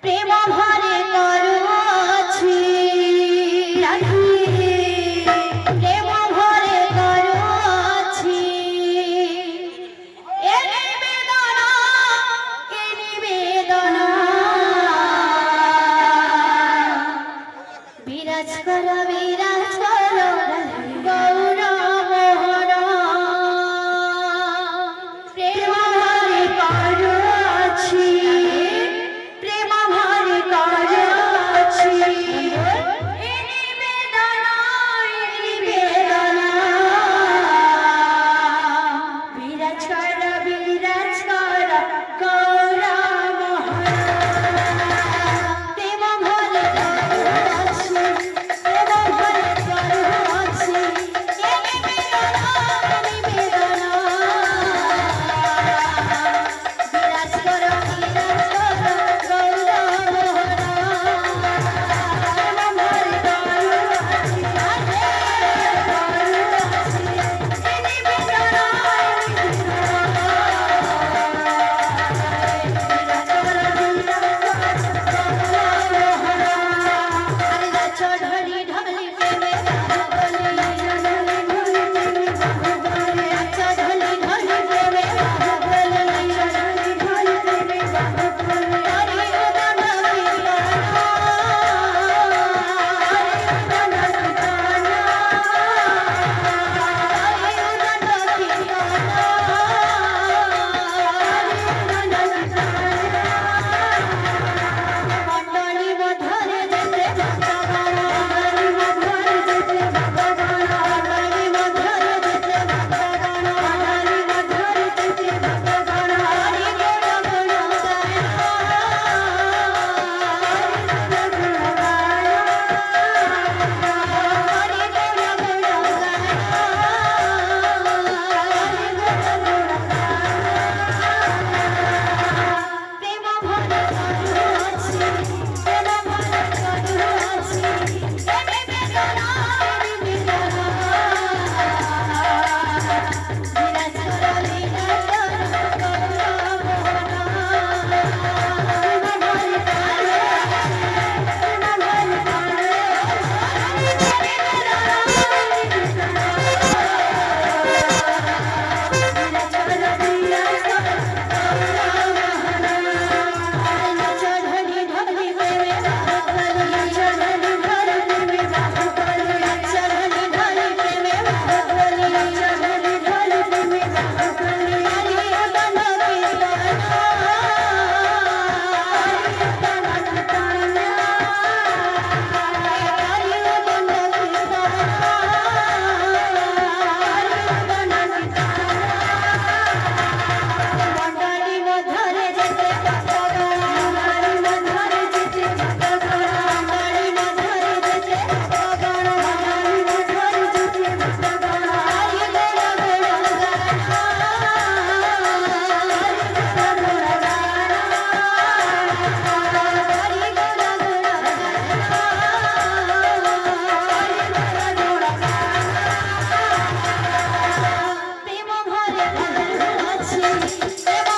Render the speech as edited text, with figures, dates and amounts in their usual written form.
প্রেম ভরে করছি রাখি প্রেম ভরে করছি এ নিবেদনা বিরাজ কর গৌর মোহন প্রেম ভরে করছি প্রেম ভরে করছি এ নিবেদনা বিরাজ কর গৌর মোহন প্রেম ভরে করছি প্রেম ভরে করছি এ নিবেদনা বিরাজ কর গৌর মোহন প্রেম ভরে করছি এ নিবেদনা চढ़ली ढली प्रेमे चढ़ली ढली प्रेमे মন্ডলী মধ্যরে যেতে মন্ডলী মধ্যরে যেতে মন্ডলী মধ্যরে যেতে মন্ডলী মধ্যরে যেতে হরি গুণ গুণ গায় হরি গুণ গুণ প্রেম ভরে করছি প্রেম ভরে করছি এ নিবেদনা বিরাজ কর গৌর মোহন প্রেম ভরে चढ़ली ढली प्रेमे चढ़ली ढली प्रेमे चढ़ली ढली प्रेमे चढ़ली ढली प्रेमे हरि उदन মন্ডলী মধ্যরে যেতে মন্ডলী মধ্যরে যেতে মন্ডলী মধ্যরে যেতে মন্ডলী মধ্যরে যেতে হরি গুণ গুণ প্রেম ভরে করছি প্রেম